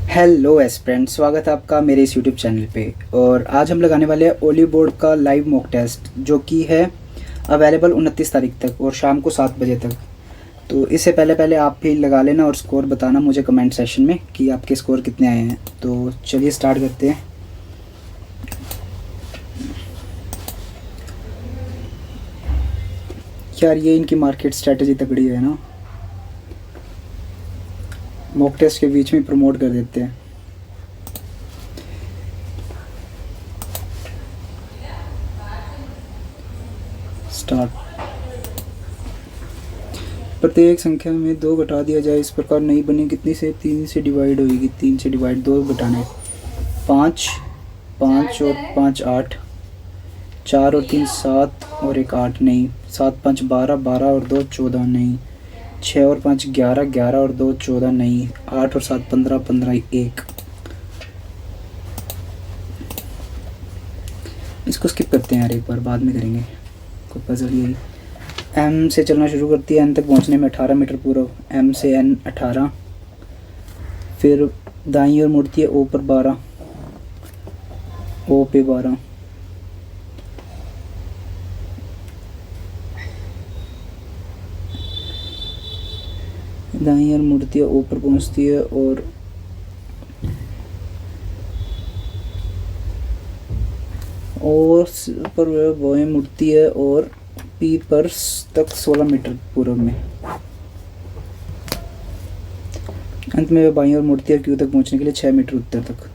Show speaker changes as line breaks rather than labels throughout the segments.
Hello aspirant, स्वागत है आपका मेरे इस यूट्यूब चैनल पे। और आज हम लगाने वाले हैं ओली बोर्ड का लाइव मॉक टेस्ट, जो कि है अवेलेबल 29 तारीख तक और शाम को 7 बजे तक। तो इससे पहले पहले आप भी लगा लेना और स्कोर बताना मुझे कमेंट सेशन में कि आपके स्कोर कितने आए हैं। तो चलिए स्टार्ट करते हैं। यार ये इनकी मार्केट स्ट्रेटजी तगड़ी है ना, मॉक टेस्ट के बीच में प्रमोट कर देते हैं। स्टार्ट। प्रत्येक संख्या में 2 घटा दिया जाए, इस प्रकार नहीं बनी कितनी से 3 से डिवाइड होगी। 3 से डिवाइड 2 घटाना है 5, 5 और 5 8, 4 और 3 7 और 1 8 नहीं, 7 5 12, 12 और 2 14 नहीं, 6 और 5 11, 11 और 2 14 नहीं, 8 और 7 15, 15 1। इसको स्किप करते हैं यार, एक बार बाद में करेंगे। कोई पजल यही एम से चलना शुरू करती है, एन तक पहुंचने में 18 मीटर पूर्व। एम से एन 18, फिर दाईं ओर मुड़ती है ओ पर 12, ओ पे 12, दाईं ओर मुड़ती है ओ पर पहुंचती है और ओ पर वह मुड़ती है और पी पर तक 16 मीटर पूर्व में। अंत में वह बाईं ओर मुड़ती है क्यू तक पहुंचने के लिए 6 मीटर उत्तर तक।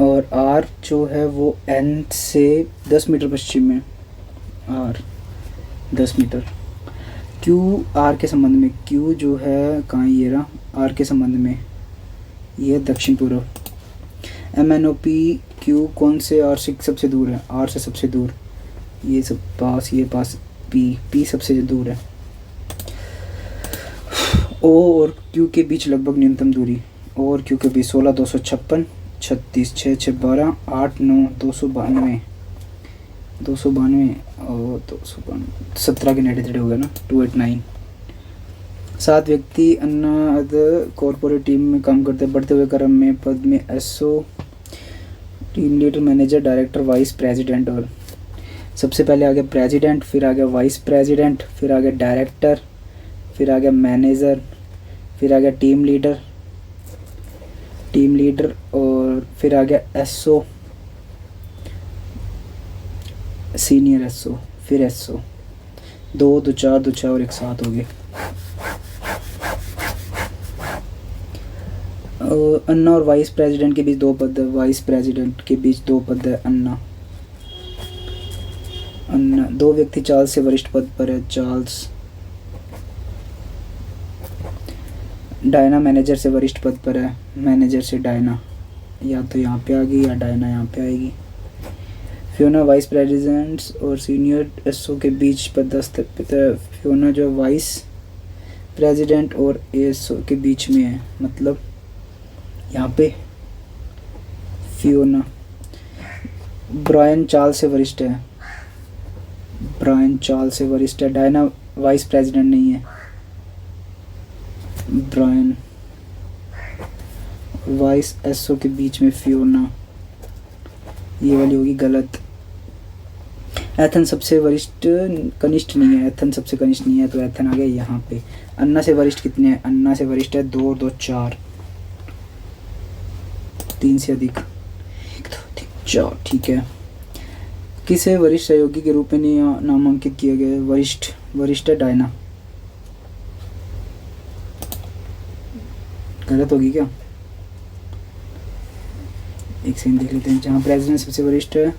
और आर जो है वो एन से 10 मीटर पश्चिम में। Are 10 metre. क्यू आर के संबंध में, क्यू जो है कहाँ, ये रहा आर के संबंध में, ये दक्षिण पूर्व। M N O P Q कौन से आर से सबसे दूर है? आर से सबसे दूर, ये सब पास, ये पास, पी, पी सबसे दूर है। ओ और क्यू के बीच लगभग न्यूनतम दूरी, ओ और क्यू के बीच 16 256, 36 6 6 12, 8 9 292, 292 और 292 17 के नेड़े तेड़े हो गया ना, 289। 7 व्यक्ति अन्ना कॉरपोरेट टीम में काम करते हैं। बढ़ते हुए क्रम में पद में SO, team leader, manager, director, vice president. और सबसे पहले आ गया प्रेसिडेंट, फिर आ गया वाइस प्रेसिडेंट, फिर आ गया डायरेक्टर, फिर आ गया मैनेजर, फिर आ गया टीम लीडर, और फिर आ गया एसओ, सीनियर एसओ, फिर एसओ। 2 2 4 2 6 और 1 7 हो गए। अन्ना और वाइस प्रेसिडेंट के बीच 2 पद है, वाइस प्रेसिडेंट के बीच 2 पद है। अन्ना 2 व्यक्ति चार्ल्स से वरिष्ठ पद पर है। चार्ल्स। डायना मैनेजर से वरिष्ठ पद पर है। मैनेजर से डायना, या तो यहाँ पे आ गई या डायना यहाँ पे आएगी। फियोना वाइस प्रेसिडेंट और सीनियर एसओ के बीच पदस्थ है। फियोना जो वाइस प्रेसिडेंट और एसओ के बीच में है, मतलब यहाँ पे फियोना। ब्रायन चार्ल्स से वरिष्ठ है। ब्रायन चार्ल्स से वरिष्ठ है। डायना वाइस प्रेसिडेंट नहीं है। ब्रायन वाइस एसओ के बीच में फियोना, ये वाली होगी गलत। एथन सबसे वरिष्ठ कनिष्ठ नहीं है। एथन सबसे कनिष्ठ नहीं है, तो एथन आ गया यहाँ पे। अन्ना से वरिष्ठ कितने हैं? अन्ना से वरिष्ठ है 2 2 4, 3 से अधिक 1 2 3 4, ठीक है। किसे वरिष्ठ सहयोगी के रूप में नामांकित किया गया है? वरिष्ठ है डायना। गलत होगी क्या? एक सेकंड देख लेते हैं। जहाँ प्रेसिडेंट सबसे वरिष्ठ है,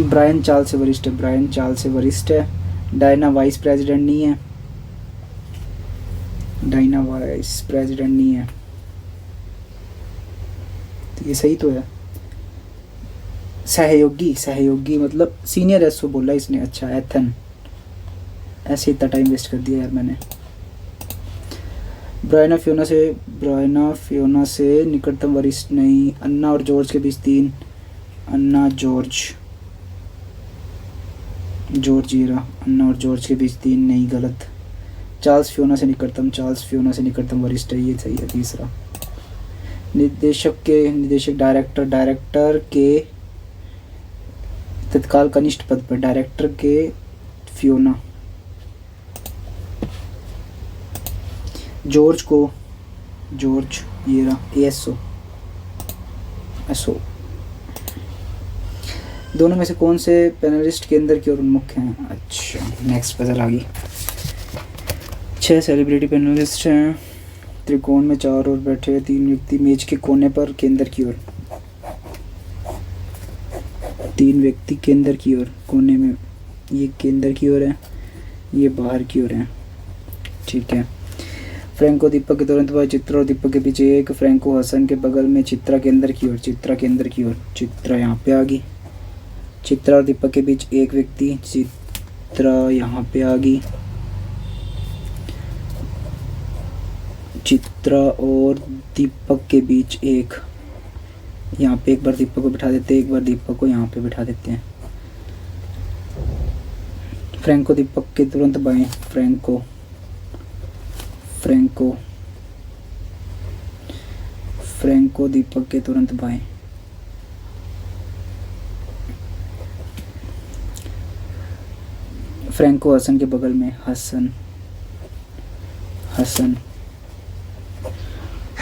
ब्रायन चार्ल्स से वरिष्ठ है। ब्रायन चार्ल्स से वरिष्ठ है। डायना वाइस प्रेसिडेंट नहीं है। डायना वाइस प्रेसिडेंट नहीं है, तो ये सही तो है। सहयोगी मतलब सीनियर एसओ बोला इसने। अच्छा, एथन, ऐसे इतना टाइम वेस्ट कर दिया यार मैंने। ब्रायना फियोना से निकटतम वरिष्ठ नहीं। अन्ना और जॉर्ज के बीच 3, अन्ना जॉर्ज, जॉर्ज ये रहा, अन्ना और जॉर्ज के बीच 3 नहीं, गलत। चार्ल्स फियोना से निकटतम, चार्ल्स फियोना से निकटतम वरिष्ठ है, ये सही है तीसरा। निर्देशक डायरेक्टर, डायरेक्टर के तत्काल कनिष्ठ पद पर, डायरेक्टर के फियोना। जॉर्ज को, जॉर्ज ये रहा, एसओ, एसओ। दोनों में से कौन से पैनलिस्ट केंद्र की ओर उन्मुख हैं? अच्छा, नेक्स्ट पजल आ गई। 6 सेलिब्रिटी पैनलिस्ट हैं, त्रिकोण में 4 ओर बैठे हुए 3 व्यक्ति, मेज के कोने पर केंद्र की ओर। 3 व्यक्ति केंद्र की ओर, कोने में, ये केंद्र की ओर है, ये बाहर की ओर है, ठीक है। फ्रैंको दीपक के तुरंत बाद, चित्रा और दीपक के पीछे 1, फ्रैंको हसन के बगल में, चित्रा केंद्र की ओर, चित्रा केंद्र की ओर, चित्रा यहाँ पे आ गई। चित्रा और दीपक के बीच 1 व्यक्ति, चित्रा यहाँ पे आ गई। चित्रा और दीपक के बीच 1, यहाँ पे एक बार दीपक को बिठा देते हैं, एक बार दीपक को यहाँ पे बिठा देते हैं। फ्रैंको दीपक के तुरंत बाएं, फ्रैंको, फ्रैंको, फ्रैंको दीपक के तुरंत बाएं। फ्रैंको हसन के बगल में, हसन, हसन।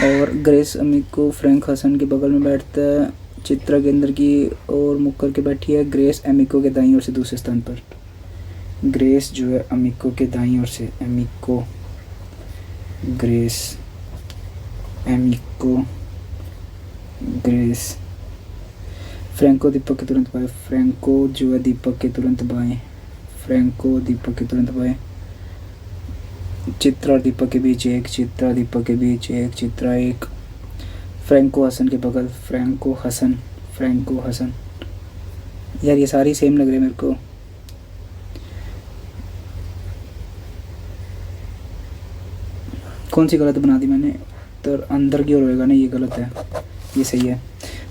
और ग्रेस अमिको फ्रैंक हसन के बगल में बैठता है, चित्रा केंद्र की ओर मुख करके बैठी है, ग्रेस अमिको के दाईं ओर से दूसरे स्थान पर। ग्रेस जो है अमिको के दाईं ओर से, अमिको, ग्रेस, अमिको, ग्रेस। फ्रैंको दीपक के तुरंत बाएं, फ्रैंको जो है दीपक के तुरंत बाएं, फ्रैंको दीपक के तुरंत बाएं। चित्रा और दीपक के बीच 1, चित्रा दीपक के बीच 1, चित्रा 1। फ्रैंको हसन के बगल, फ्रैंको हसन, फ्रैंको हसन। यार ये सारी सेम लग रही है मेरे को। कौन सी गलत बना दी मैंने? तो अंदर की ओर होएगा ना, ये गलत है, ये सही है।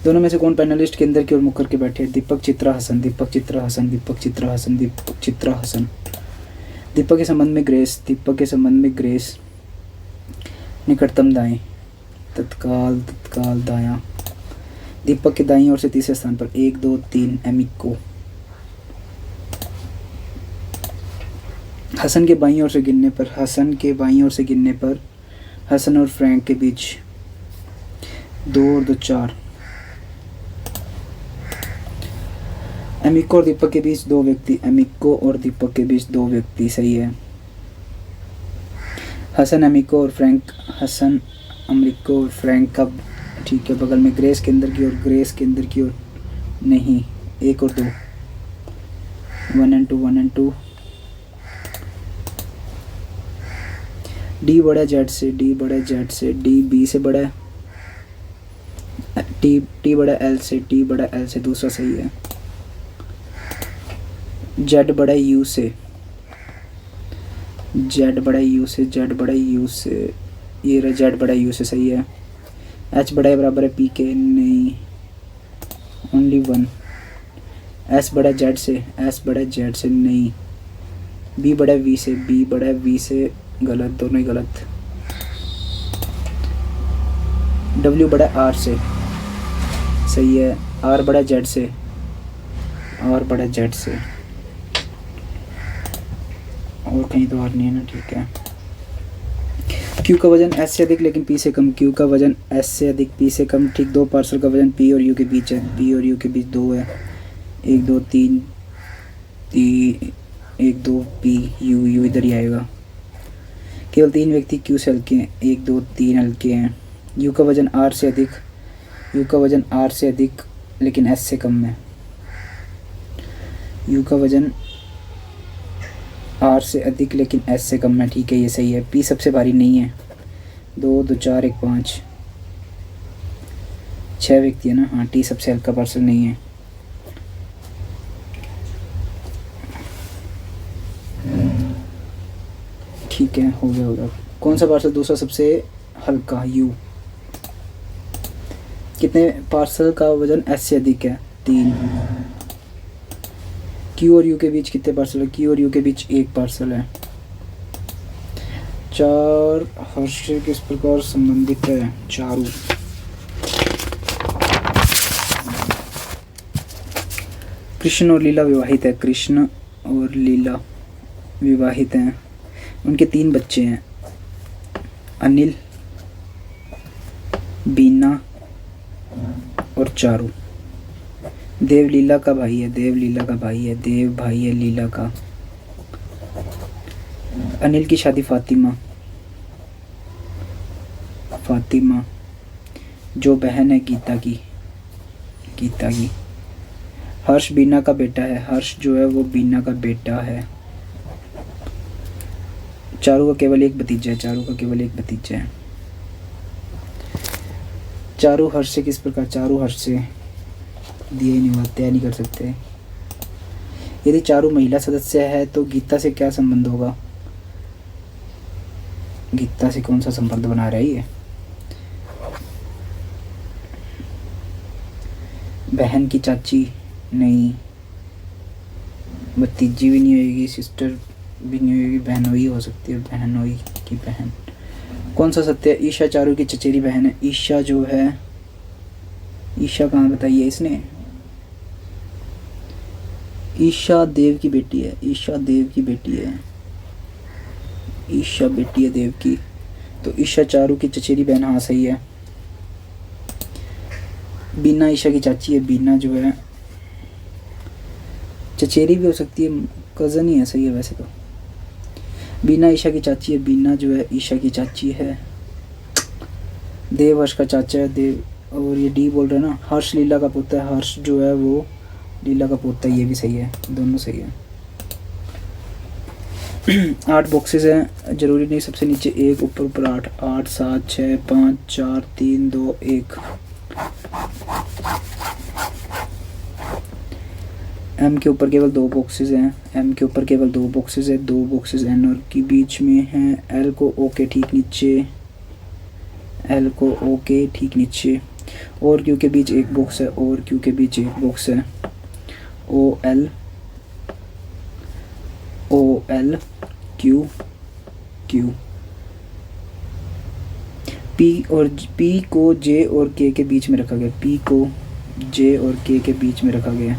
दोनों में से कौन पैनलिस्ट केंद्र की ओर मुख करके बैठे हैं? दीपक चित्रा हसन, दीपक चित्रा हसन, दीपक चित्रा हसन, दीपक चित्रा हसन। दीपक के संबंध में ग्रेस, दीपक के संबंध में ग्रेस। निकटतम दाएं, तत्काल, तत्काल दायां। दीपक के दाईं ओर से तीसरे स्थान पर, 1 2 3 एमिको। हसन के बाईं ओर से गिनने पर, हसन के बाईं ओर से गिनने पर, हसन और फ्रैंक के बीच 2 और 2 4। एमिको और दीपक के बीच 2 व्यक्ति, एमिको और दीपक के बीच 2 व्यक्ति, सही है। हसन एमिको और फ्रैंक, हसन अमरिको और फ्रैंक का, ठीक है, बगल में। ग्रेस केंद्र की ओर, ग्रेस केंद्र की ओर नहीं, 1 और 2, 1 and 2, 1 and 2। डी बड़ा जेड से, डी बड़ा जेड से, डी बी से बड़ा है, टी बड़ा एल से, टी बड़ा एल से, दूसरा सही है। जेड बड़ा यू से, जेड बड़ा यू से, जेड बड़ा यू से, ये रहा जेड बड़ा यू से, सही है। एच बड़ा बराबर है पी के, नहीं, ओनली 1। एस बड़ा जेड से, एस बड़ा जेड से, नहीं। बी बड़ा वी से, बी बड़ा वी से, गलत, दोनों ही गलत। डब्ल्यू बड़ा आर से, सही है। आर बड़ा जेड से, आर बड़ा जेड से, और कहीं तो आर नहीं है ना, ठीक है। क्यू का वजन एस से अधिक लेकिन पी से कम, क्यू का वजन एस से अधिक पी से कम, ठीक। 2 पार्सल का वजन पी और यू के बीच है, पी और यू के बीच 2 है, 1 2 3, 1 2 पी यू, यू इधर ही आएगा। केवल 3 व्यक्ति क्यू से हल्के हैं, 1 2 3 हल्के हैं। यू का वजन आर से अधिक, यू का वजन आर से अधिक लेकिन एस से कम है। यू का वजन आर से अधिक लेकिन एस से कम है, ठीक है, ये सही है। पी सबसे भारी नहीं है। 2 2 4 1 5, 6 व्यक्ति है ना, हाँ। टी सबसे हल्का पार्सल नहीं है। ठीक है, हो गया, हो गया। कौन सा पार्सल दूसरा सबसे हल्का? यू। कितने पार्सल का वजन एस से अधिक है? 3। क्यू और यू के बीच कितने पार्सल है? क्यू और यू के बीच एक पार्सल है। 4 हर्ष से किस प्रकार संबंधित है? चारू। कृष्ण और लीला विवाहित है। कृष्ण और लीला विवाहित हैं। उनके 3 बच्चे हैं, अनिल, बीना और चारू। देव लीला का भाई है। देव लीला का भाई है। देव भाई है लीला का। अनिल की शादी फातिमा, फातिमा जो बहन है गीता की, गीता की। हर्ष बीना का बेटा है। हर्ष जो है वो बीना का बेटा है। चारू का केवल एक भतीजा है। चारू का केवल एक भतीजा है। चारू हर्ष से किस प्रकार? चारू हर्ष से दिए ही नहीं हुआ, तय नहीं कर सकते। यदि चारू महिला सदस्य है तो गीता से क्या संबंध होगा? गीता से कौन सा संबंध बना रही है? बहन की चाची नहीं, भतीजी भी नहीं होगी, सिस्टर भी नहीं होगी, बहनोई हो सकती है, बहनोई की बहन। कौन सा सत्य है? ईशा चारू की चचेरी बहन है। ईशा जो है, ईशा कहाँ बताइए इसने? ईशा देव की बेटी है। ईशा देव की बेटी है। ईशा बेटी है देव की। तो ईशा चारू की चचेरी बहन, हाँ सही है। बीना ईशा की चाची है। बीना जो है चचेरी भी हो सकती है, कज़न ही है, सही है वैसे तो। बीना ईशा की चाची है। बीना जो है ईशा की चाची है। देव हर्ष का चाचा है। देव, और ये डी बोल रहा है ना, हर्ष लीला का पोता है। हर्ष जो है वो लीला का पोता है। ये भी सही है, दोनों सही है। 8 बॉक्सेस हैं, जरूरी नहीं सबसे नीचे एक, ऊपर ऊपर 8। 8 7 6 5 4 3 2 1। एम के ऊपर केवल 2 बॉक्सेस हैं। एम के ऊपर केवल 2 बॉक्सेस है। 2 बॉक्सेस एन और के बीच में हैं। एल को ओ के ठीक नीचे, एल को ओ के ठीक नीचे। और क्यू के बीच एक बॉक्स है। और क्यू के बीच एक बॉक्स है। O L Q Q. P को जे और के के बीच में रखा गया। पी को जे और के बीच में रखा गया,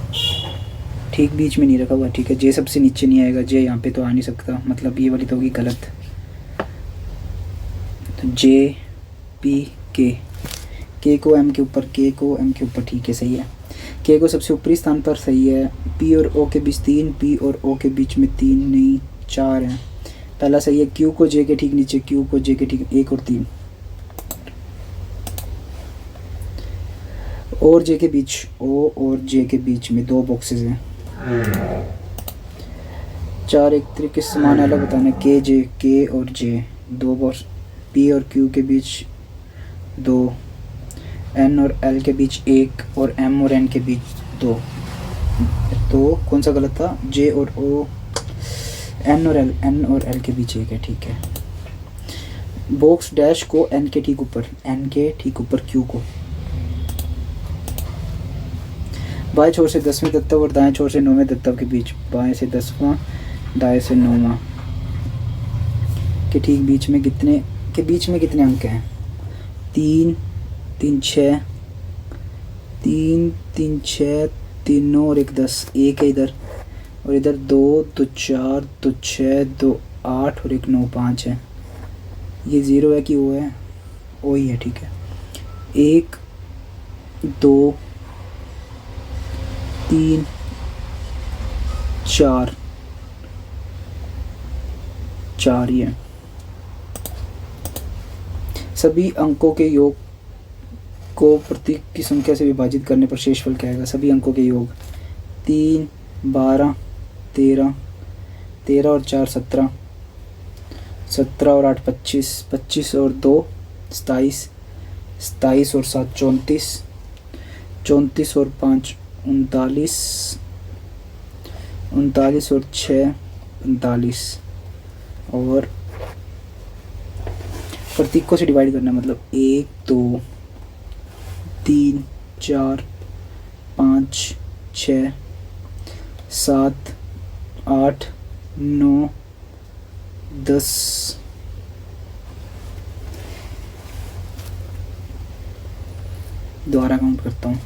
ठीक बीच में नहीं रखा हुआ, ठीक है। जे सबसे नीचे नहीं आएगा, जे यहाँ पे तो आ नहीं सकता, मतलब ये वाली तो होगी गलत। तो जे पी के को एम के ऊपर, के को एम के ऊपर, ठीक है सही है। के को सबसे ऊपरी स्थान पर, सही है। पी और ओ के बीच 3, पी और ओ के बीच में 3 नहीं 4 है, पहला सही है। क्यू को जे के ठीक नीचे, क्यू को जे के ठीक 1 और 3। और जे के बीच, ओ और जे के बीच में 2 बॉक्सेस हैं। 4 एक तरीके से समान अलग बताना। के जे, के और जे 2 बॉक्स। पी और क्यू के बीच 2, एन और एल के बीच 1 और एम और एन के बीच 2। तो कौन सा गलत था? जे और ओ, एन और एल के बीच 1 है, ठीक है। बॉक्स डैश को एन के ठीक ऊपर, एन के ठीक ऊपर क्यू को। बाएं छोर से 10वें दत्तव और दाएं छोर से 9वें दत्तव के बीच, बाएं से 10वां दाएं से 9वां के ठीक बीच में कितने अंक हैं? 3 3 6, 3 3 6, 3 9 और 1 10। 1 है इधर, और इधर 2 2 4 2 6 2 8 और 1 9 5 है। ये 0 है कि ओ है? ओ ही है, ठीक है। 1 2 3 4 4 ही है। सभी अंकों के योग को प्रतीक की संख्या से विभाजित करने पर शेषफल क्या आएगा? सभी अंकों के योग 3 12 13, 13 और 4 17, 17 और 8 25, 25 और 2 27, 27 और 7 34, 34 और 5 39, 39 और 6 45। और प्रतीकों से डिवाइड करना, मतलब 1 2 3 4 5 6 7 8 9 10। दोबारा काउंट करता हूँ।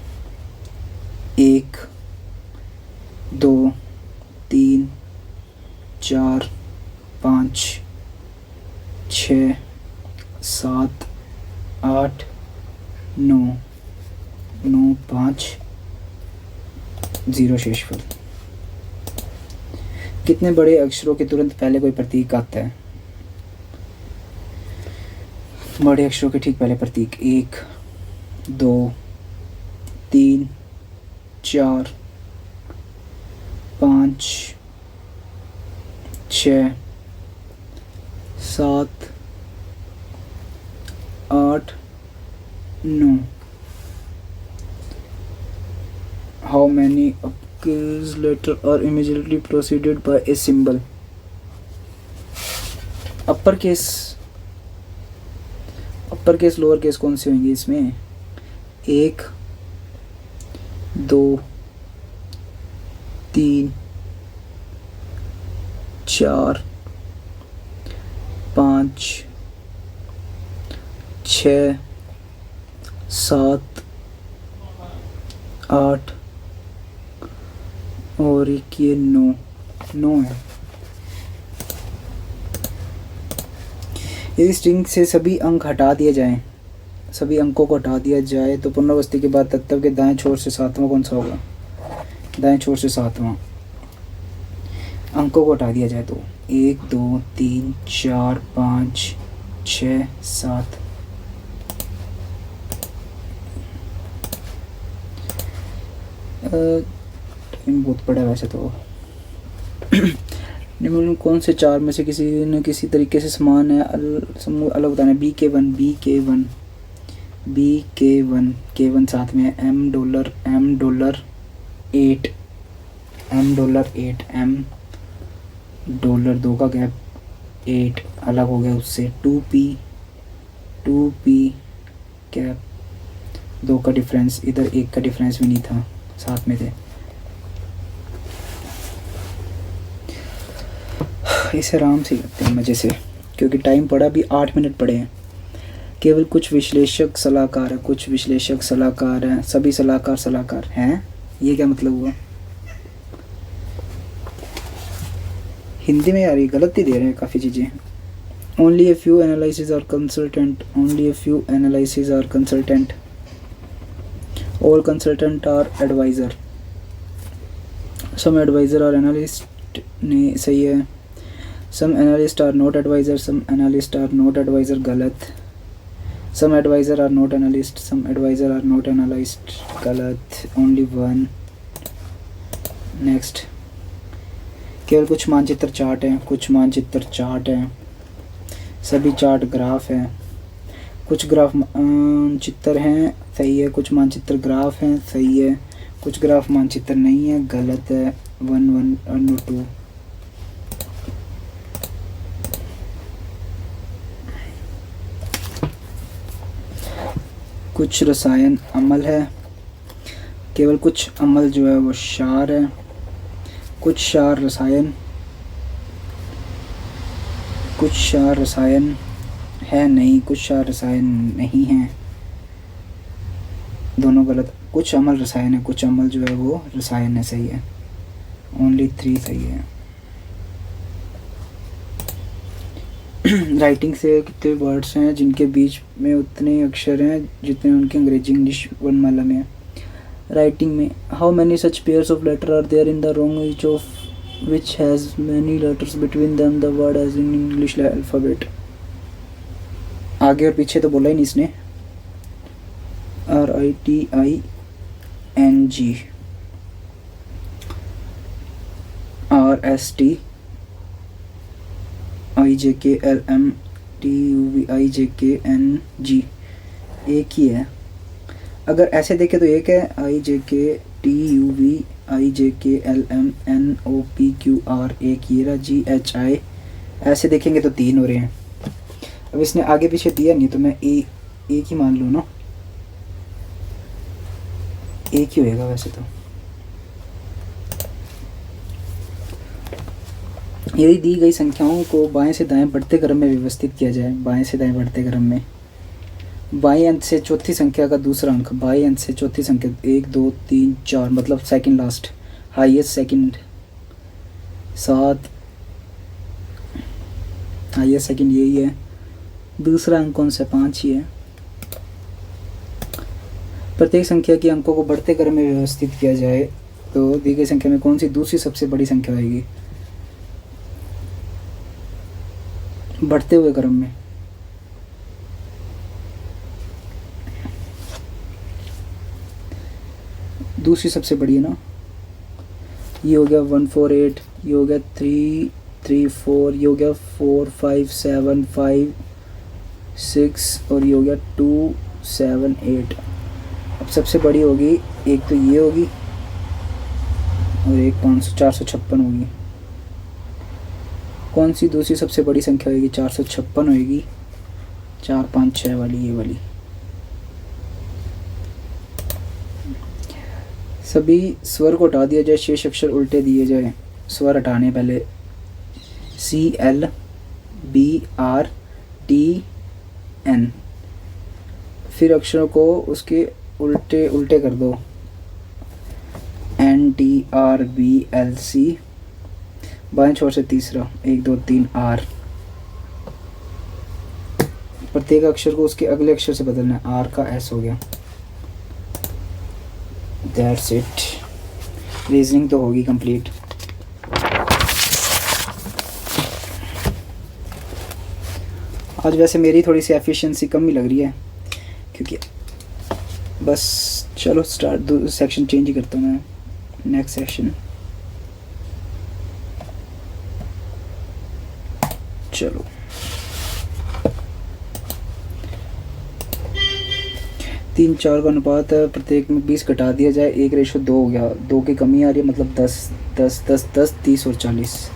1 2 3 4 5 6 7 8 9 9 5 0 शेषफल। कितने बड़े अक्षरों के तुरंत पहले कोई प्रतीक आता है? बड़े अक्षरों के ठीक पहले प्रतीक 1 2 3 4 5 6 7 8 9। How many uppercase letter are immediately preceded by a symbol? Upper case lower case कौन से होंगे इसमें? 1 2 3 4 5 6 7 8 और एक ये 9 है। यदि स्ट्रिंग से सभी अंक हटा दिए जाएं, सभी अंकों को हटा दिया जाए तो पुनरावृत्ति के बाद तत्व के दाएं छोर से 7वां कौन सा होगा? दाएं छोर से 7वां अंकों को हटा दिया जाए तो 1 2 3 4 5 6 7। टाइम बहुत बड़ा है वैसे तो। निम्न कौन से चार में से किसी न किसी तरीके से समान है? समूह अलग बताना है। K1 साथ में है। $M $8 $8 $2 का गैप 8 अलग हो गया उससे। 2P गैप 2 का डिफरेंस, इधर 1 का डिफरेंस भी नहीं था, साथ में थे। इसे आराम से करते हैं मज़े से, क्योंकि टाइम पड़ा भी 8 मिनट पड़े हैं। केवल कुछ विश्लेषक सलाहकार हैं, सभी सलाहकार हैं। ये क्या मतलब हुआ? हिंदी में यार ये गलत ही दे रहे हैं काफ़ी चीज़ें। Only a few analyses are consultant. All consultant are advisor. Some advisor are analyst नहीं सही है। Some analysts are not advisor. Some analysts are not advisor गलत। Some advisor are not analyst. Some advisor are not analyst गलत। Only one. Next. केवल कुछ मानचित्र chart हैं, सभी चार्ट ग्राफ हैं। कुछ ग्राफ मानचित्र हैं, सही है। कुछ मानचित्र ग्राफ हैं, सही है। कुछ ग्राफ मानचित्र नहीं है, गलत है। 1 1 और 2। कुछ रसायन अम्ल है, केवल कुछ अम्ल जो है वो क्षार है। कुछ क्षार रसायन है नहीं, कुछ क्षार रसायन नहीं है, दोनों गलत। कुछ अम्ल रसायन है, कुछ अम्ल जो है वो रसायन है, सही है। ओनली 3 सही है। राइटिंग से कितने वर्ड्स हैं जिनके बीच में उतने अक्षर हैं जितने उनके अंग्रेजी इंग्लिश वर्णमाला में है? राइटिंग में how many such pairs of letter are there in the wrong each of which has many letters between them the word as in English alphabet। आगे और पीछे तो बोला ही नहीं इसने। RITING RST IJKLM TUVIJKNG एक ही है। अगर ऐसे देखें तो एक है IJKTUVIJKLMNOPQR, एक ये रहा GHI। ऐसे देखेंगे तो 3 हो रहे हैं। अब इसने आगे पीछे दिया नहीं तो मैं एक ही मान लूँ ना। एक ही होएगा वैसे तो। यदि दी गई संख्याओं को बाएं से दाएं बढ़ते क्रम में व्यवस्थित किया जाए, बाएं से दाएं बढ़ते क्रम में, बाएं अंत से चौथी संख्या का दूसरा अंक, बाएं अंत से चौथी संख्या 1 2 3 4 मतलब second last, highest second 7, highest second यही है, दूसरा अंक कौन सा 5 ही है। प्रत्येक संख्या के अंकों को बढ़ते क्रम में व्यवस्थित किया जाए तो दी गई संख्या में कौन सी दूसरी सबसे बड़ी संख्या होगी बढ़ते हुए क्रम में। दूसरी सबसे बड़ी है ना, ये हो गया 148, ये हो गया 334, ये हो गया 4 5 7 5 6 और ये हो गया 2 7 8। अब सबसे बड़ी होगी एक तो ये होगी और एक 456 होगी। कौन सी दूसरी सबसे बड़ी संख्या होगी? 456 होगी, 4 5 6 वाली, ये वाली। सभी स्वर को हटा दिया जाए, शेष अक्षर उल्टे दिए जाए। स्वर हटाने पहले CL BR TN, फिर अक्षरों को उसके उल्टे उल्टे कर दो, NTRBLC, बाएं छोर से तीसरा 1 2 3 R। प्रत्येक अक्षर को उसके अगले अक्षर से बदलना है, R का S हो गया। दैट्स इट, रीजनिंग तो होगी कंप्लीट। आज वैसे मेरी थोड़ी सी एफिशिएंसी कम ही लग रही है क्योंकि बस चलो स्टार्ट सेक्शन चेंज ही करता हूँ मैं, नेक्स्ट सेक्शन। चलो 3 4 का अनुपात है, प्रत्येक में 20 घटा दिया जाए, 1:2 हो गया। 2 की कमी आ रही है मतलब 10 10 10 10 30 और 40।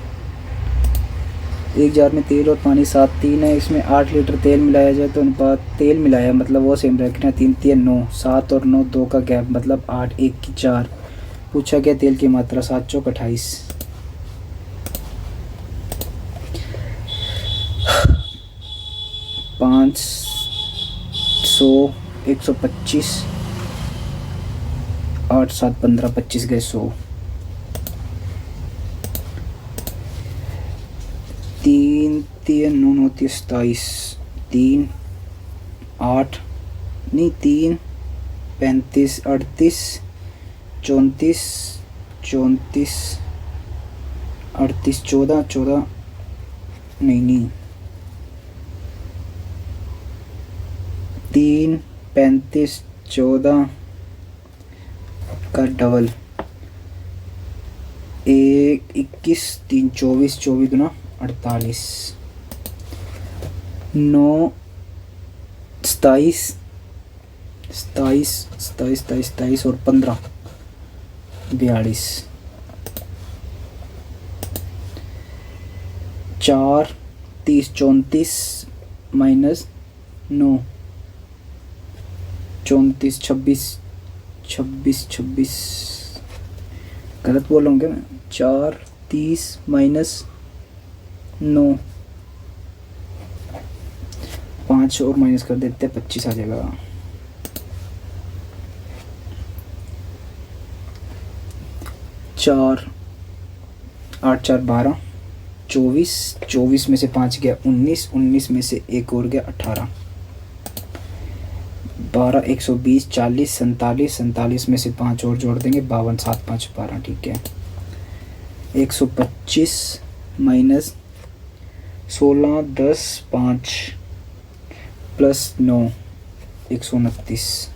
एक जार में तेल और पानी 7 3 है, इसमें 8 लीटर तेल मिलाया जाए तो अनुपात, तेल मिलाया मतलब वो सेम रखना, 3 3 9, 7 और 9 2 का गैप मतलब 8 1 की 4। पूछा गया तेल की मात्रा, 7 चौक 28। 500 125, 8 7 15 25 गए 100। 3 3 9 9 27, 3 8 नहीं 3 35 38 34 34 38 14 14 नहीं 3 35 14 का डबल 1 21 3 24 24 गुना 48, 9 27 27 27 27 27 और 15 42, 4 30 34 माइनस 9 34 26 26 26 गलत बोल रहा हूँ क्या मैं? 4 30 माइनस 9, 5 और माइनस कर देते हैं 25 आ जाएगा। 4 8 4 12 24, 24 में से 5 गया 19, 19 में से एक और गया 18, 12 120 40 47, 47 में से 5 और जोड़ देंगे 52, 7 5 12। ठीक है, 125 माइनस 16 10 5 प्लस 9 129,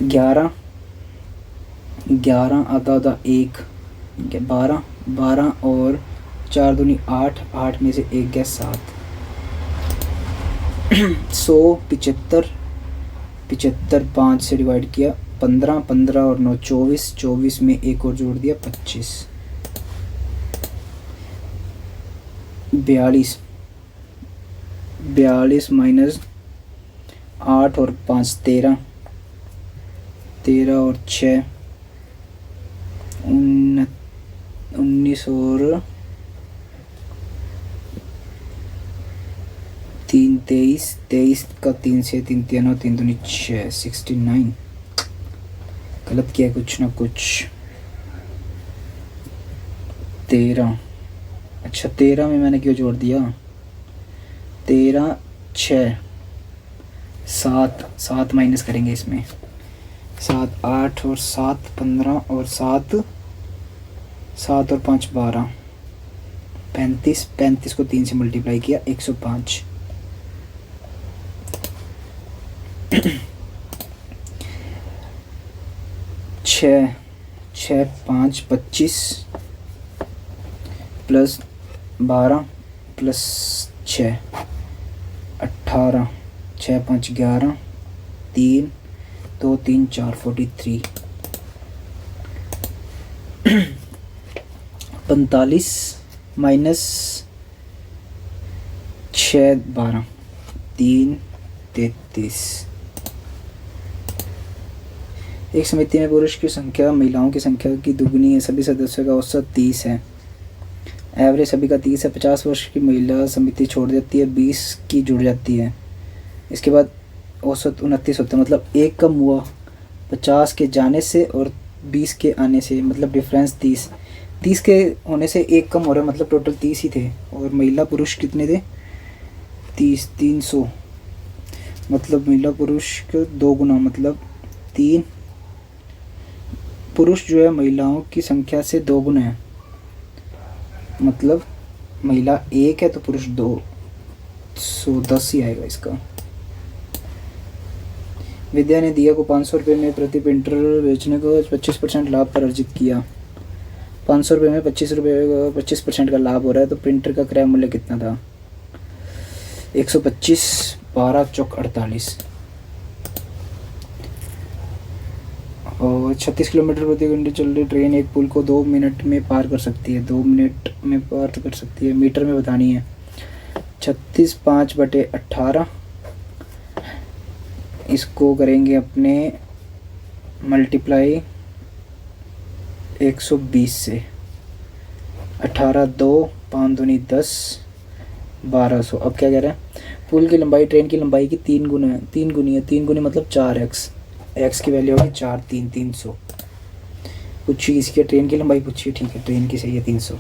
11 11 आधा आधा 1 12 12 और 4 दूनी 8 8 में से 1 गया 7, 100 75 75 5 से डिवाइड किया 15 15 और 9 24 24 में एक और जोड़ दिया 25, 42 42 माइनस 8 और 5 13, 13 और 6 19 और 3 23, 23 का 3 से 3 3 और 3 दूनी 6 69। गलत किया कुछ ना कुछ। 13, अच्छा 13 में मैंने क्यों जोड़ दिया? 13 6 7, 7 माइनस करेंगे इसमें। 7 8 और 7 15 और 7 7 और 5 12, 35, 35 को 3 से मल्टीप्लाई किया 105। 6 6 5 25 प्लस 12 प्लस 6 18, 6 5 11, 3 2 3 4 43। 45 माइनस 6 12, 3 33। एक समिति में पुरुष की संख्या महिलाओं की संख्या की दुगुनी है। सभी सदस्यों का औसत 30 है। एवरेज सभी का 30 है। 50 वर्ष की महिला समिति छोड़ देती है, 20 की जुड़ जाती है। इसके बाद औसत 29 होता है, मतलब एक कम हुआ 50 के जाने से और 20 के आने से, मतलब डिफरेंस 30। 30 के होने से एक कम हो रहा है, मतलब टोटल 30 ही थे। और महिला पुरुष कितने थे? 30 300, मतलब महिला पुरुष के 2 गुना, मतलब 3। पुरुष जो है महिलाओं की संख्या से 2 गुना है, मतलब महिला 1 है तो पुरुष 210 ही आएगा इसका। विद्या ने दिया को 500 रुपये में प्रति प्रिंटर बेचने को 25% लाभ पर अर्जित किया। 500 रुपये में 25% का लाभ हो रहा है, तो प्रिंटर का क्रय मूल्य कितना था? 125, 12 चौक 48 और 36 किलोमीटर प्रति घंटे चल रही ट्रेन एक पुल को 2 मिनट में पार कर सकती है। 2 मिनट में पार कर सकती है, मीटर में बतानी है। 36 5/18, इसको करेंगे अपने मल्टीप्लाई 120 से। 18 2 5 दूनी 10, 1200। अब क्या कह रहा है? पुल की लंबाई ट्रेन की लंबाई की 3 गुना है, 3 गुनी है। 3 गुनी मतलब 4x, x की वैल्यू होगी 4 3 300। पूछिए इसकी ट्रेन की लंबाई पूछिए, ठीक है ट्रेन की सही है 300।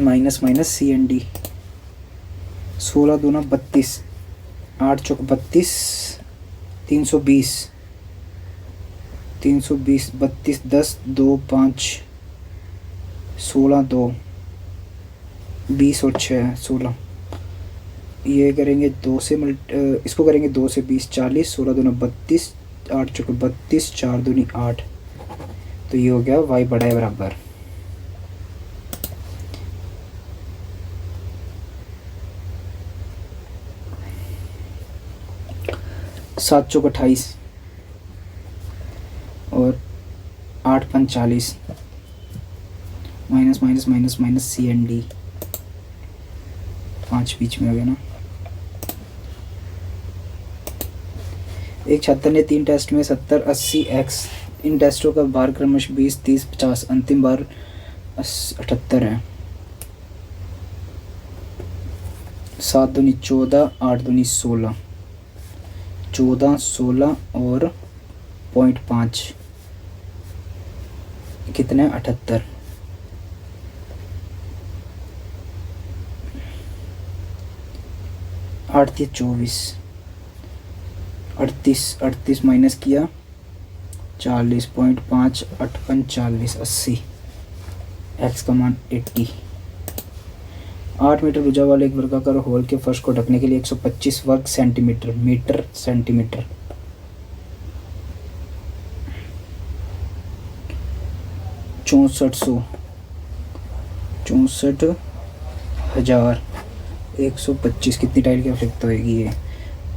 Minus minus C N D. 16 दूना 32, 8 चौक 32, 320, 320 32 10 2 5 16 2 20 और 6 16। ये करेंगे 2 से इसको करेंगे 2 से 20 40, 16 दूना 32, 8 चौक 32, 4 दूनी 8। तो ये हो गया y बड़ा है बराबर 7 चौक 28 और 8 5 40, minus minus minus minus C N D. 5 बीच में हो गया ना। एक छात्र ने 3 टेस्ट में 70 80 x। इन टेस्टों का बार क्रमश 20 30 50, अंतिम बार 78 है। 7 दूनी 14, 8 दूनी 16, 14 16 और 0.5 कितने? 78। 8 थी 24, 38 माइनस किया 40.5, 8 5 40 80, x का मान 80। 8 मीटर भुजा वाले एक वर्गाकार होल के फर्श को ढकने के लिए 125 वर्ग सेंटीमीटर मीटर सेंटीमीटर 64,125 कितनी टाइल की आवश्यकता होगी? ये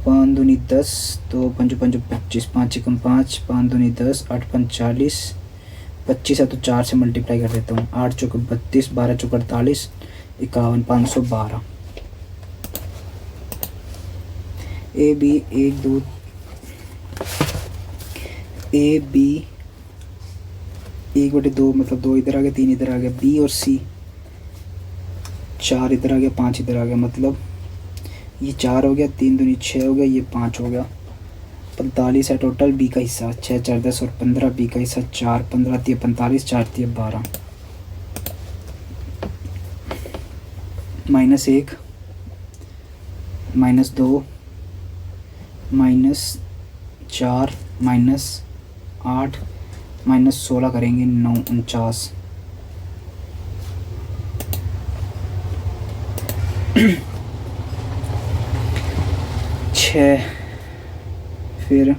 5 दूनी 10, तो 5 5 25, 5 एकम 5, 5 दूनी 10, 8 5 40, 25 है तो 4 से मल्टीप्लाई कर देता हूँ। 8 चौक 32, 12 चौक 48, 51 512। ए बी 1 2 ए बी 1/2 मतलब 2 इधर आ गया, 3 इधर आ गया, बी और सी 4 इधर आ गया, 5 इधर आ गया, मतलब ये 4 हो गया, 3 दूनी 6 हो गया, ये 5 हो गया, 45 है टोटल। बी का हिस्सा 6 4 10 और 15, बी का हिस्सा 4 15 3 45, 4 3 12, -1 -2 -4 -8 -16 करेंगे, 9 49। छः फिर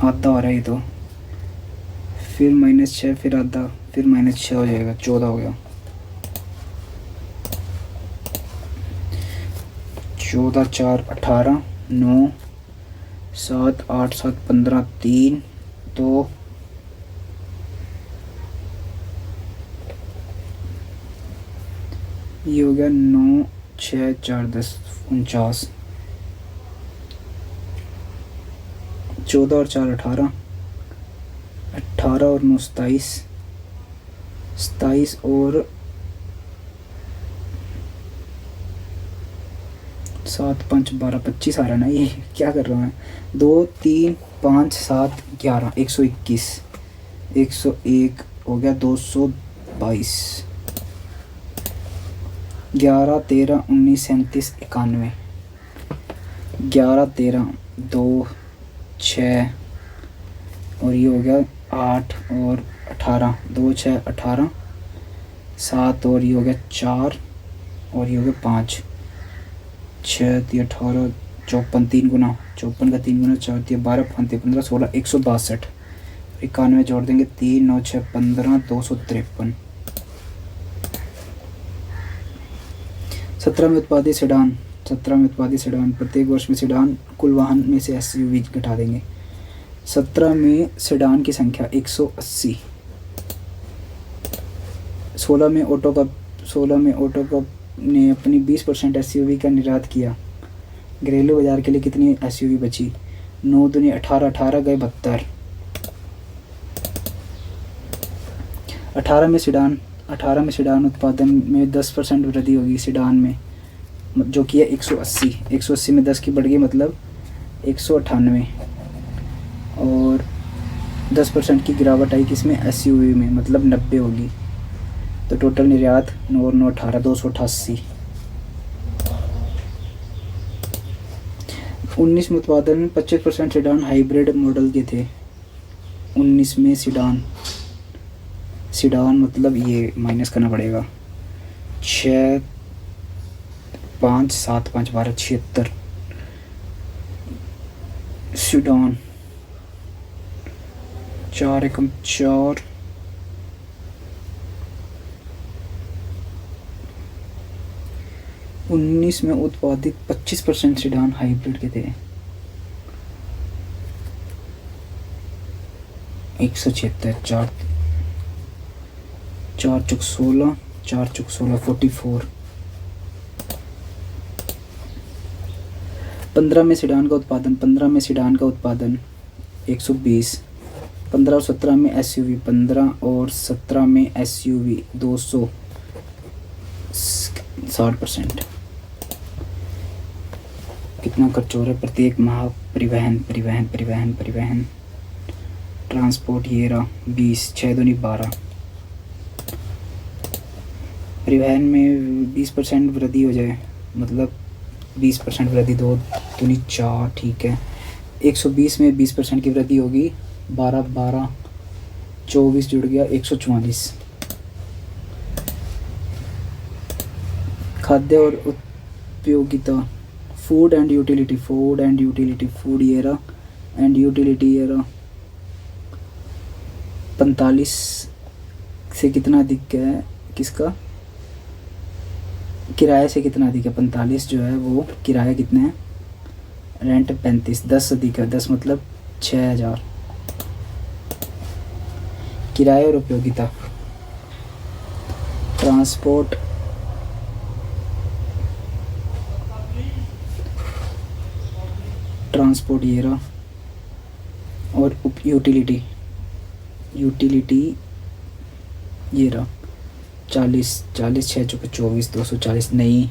आधा हो रहा है ये तो, फिर -6 फिर आधा, फिर -6 हो जाएगा, 14 हो गया। 14 4 18 9 7 8 7 15 3 2 ये हो गया, 9 6 4 10 49। 14 और 4 18, 18 और 9 27, 27 और 7 5 12 25 आ रहा है ना, ये क्या कर रहा हूँ मैं। 2 3 5 7 11 121, 101 हो गया, 222, 11 13 19 37 91, 11 13 2 6 और ये हो गया 8 और 18, 2 6 18, 7 और ये हो गया 4 और ये हो गया 5, 6 3 18 54, 3 गुना 54 का 3 गुना 4 3 12 5 3 15 16 162, 91 जोड़ देंगे, 3 9 6 15 253। 17 में उत्पादित सेडान, 17 में उत्पादित सेडान, प्रत्येक वर्ष में सेडान कुल वाहन में से एसयूवी घटा देंगे। 17 में सेडान की संख्या 180। 16 में ऑटो कप ने अपनी 20% एसयूवी का निर्यात किया। घरेलू बाजार के लिए कितनी एसयूवी बची? 9 दूनी 18, 18 गए 72। 18 में सेडान उत्पादन में 10% वृद्धि होगी सेडान में, जो कि है 180। 180 में 10 की बढ़ गई, मतलब 198 और 10% की गिरावट आई किसमें? एसयूवी में, मतलब 90 होगी। तो टोटल निर्यात 9 और 9 18 288। 19 में उत्पादन 25% सेडान हाइब्रिड मॉडल के थे। 19 में सेडान मतलब ये माइनस करना पड़ेगा, 6 5 7 5 12 76 सेडान, 4 एकम 4 19 में उत्पादित 25% सेडान हाइब्रिड के थे। 176, 4 चौक 16, 4 चौक 16 44। 15 में सेडान का उत्पादन 120। 15 और 17 में एसयूवी 15 और 17 में एसयूवी 260%। कितना खर्च हो रहा है प्रत्येक माह? परिवहन ट्रांसपोर्ट ये रहा 20, 6 दूनी 12। परिवहन में 20% वृद्धि हो जाए, मतलब 20% वृद्धि, 2 दूनी 4, ठीक है। 120 में 20% की वृद्धि होगी, 12 12 24 जुड़ गया 144। खाद्य और उपयोगिता, फूड एंड यूटिलिटी ये रहा, एंड यूटिलिटी ये रहा। 45 से कितना अधिक है? किसका? किराए से कितना अधिक है? 45 जो है वो किराया कितना है? रेंट 35, 10 अधिक है, 10 मतलब 6000। किराए और उपयोगिता, ट्रांसपोर्ट ट्रांसपोर्ट ये रहा, और यूटिलिटी ये रहा 40, 40 6 चौके 24, 240 नहीं,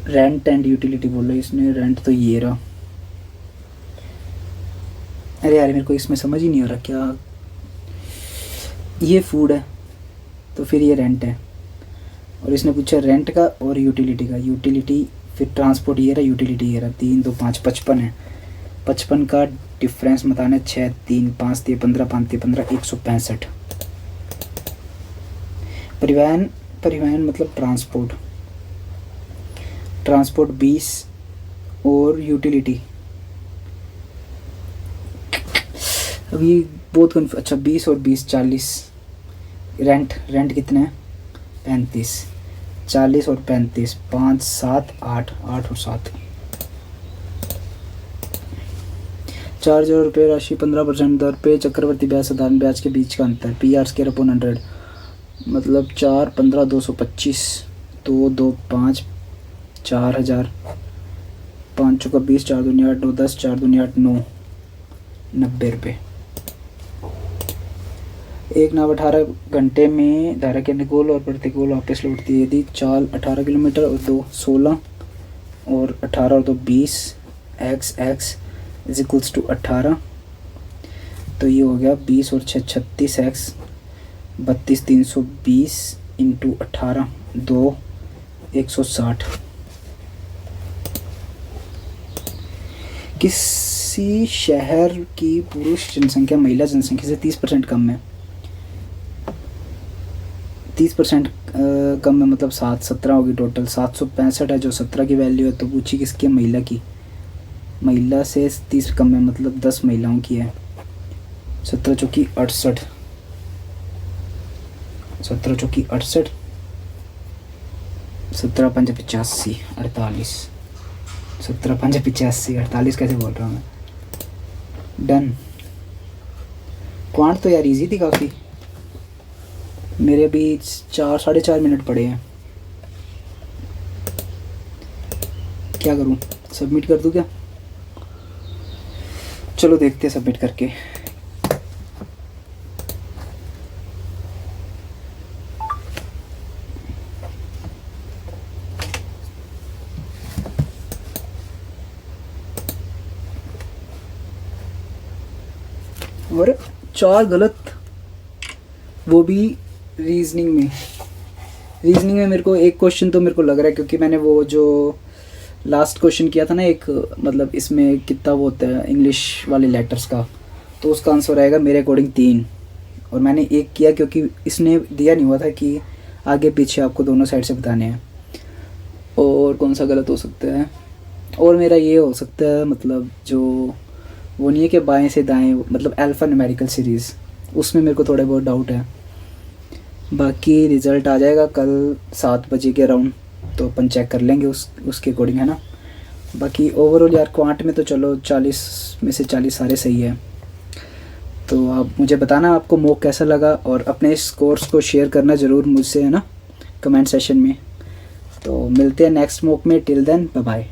रेंट एंड यूटिलिटी बोला इसने, रेंट तो ये रहा। अरे यार मेरे को इसमें समझ ही नहीं हो रहा क्या, ये फूड है तो फिर ये रेंट है, और इसने पूछा रेंट का और यूटिलिटी का, यूटिलिटी फिर ट्रांसपोर्ट ये रहा, यूटिलिटी ये रहा, 3 2 5 55 है, 55 का डिफरेंस बताना 6 3 5 3 15 5 3 15 165। परिवहन मतलब ट्रांसपोर्ट 20 और यूटिलिटी, अभी बहुत अच्छा 20 और 20 40, रेंट कितना है 35, 40 और 35 5 7 8 8 और 7, 4,000 रुपये राशि 15% दर पे चक्रवर्ती ब्याज साधारण ब्याज के बीच का अंतर PR² 100 मतलब 4 15 225 2 2 5 4,000, 5 चौका 20 4 दूनी 8 9 10 4 दूनी 8 9 90 रुपये। एक नाव 18 घंटे में धारा के अनुकूल और प्रतिकूल वापस लौटती है। यदि चाल 18 किलोमीटर और 2 16 और 18 और 2 20 x इज इक्वल्स टू 18, तो ये हो गया 20 और 6 36 x 32 320 इंटू 18 2 160। किसी शहर की पुरुष जनसंख्या महिला जनसंख्या से 30% कम है, 30% कम है मतलब 17 होगी टोटल, 765 है जो 17 की वैल्यू है, तो पूछी किसकी है, महिला की। महिला से 30 कम है मतलब 10 महिलाओं की है, 17 चौकी 68, 17 चौकी 68, 17 5 85 48, 17 5 85 48 कैसे बोल रहा हूँ मैं। डन। क्वांट तो यार इजी थी काफ़ी, मेरे अभी 4 साढ़े 4 मिनट पड़े हैं। क्या करूँ, सबमिट कर दूँ क्या? चलो देखते हैं सबमिट करके। और 4 गलत, वो भी रीजनिंग में मेरे को एक क्वेश्चन तो मेरे को लग रहा है, क्योंकि मैंने वो जो लास्ट क्वेश्चन किया था ना एक, मतलब इसमें कितना वो होता है इंग्लिश वाले लेटर्स का, तो उसका आंसर आएगा मेरे अकॉर्डिंग 3, और मैंने एक किया क्योंकि इसने दिया नहीं हुआ था कि आगे पीछे आपको दोनों साइड से बताने हैं। और कौन सा गलत हो सकता है, और मेरा ये हो सकता है मतलब जो वो नहीं है कि बाएं से दाएं, मतलब अल्फ़ा न्यूमेरिकल सीरीज़, उसमें मेरे को थोड़े बहुत डाउट है। बाकी रिज़ल्ट आ जाएगा कल 7 बजे के अराउंड, तो अपन चेक कर लेंगे उसके अकॉर्डिंग, है ना। बाकी ओवरऑल यार क्वांट में तो चलो 40 में से 40 सारे सही है। तो आप मुझे बताना आपको मॉक कैसा लगा, और अपने इस कोर्स को शेयर करना ज़रूर मुझसे, है ना, कमेंट सेशन में। तो मिलते हैं नेक्स्ट मॉक में, टिल देन बाय बाय।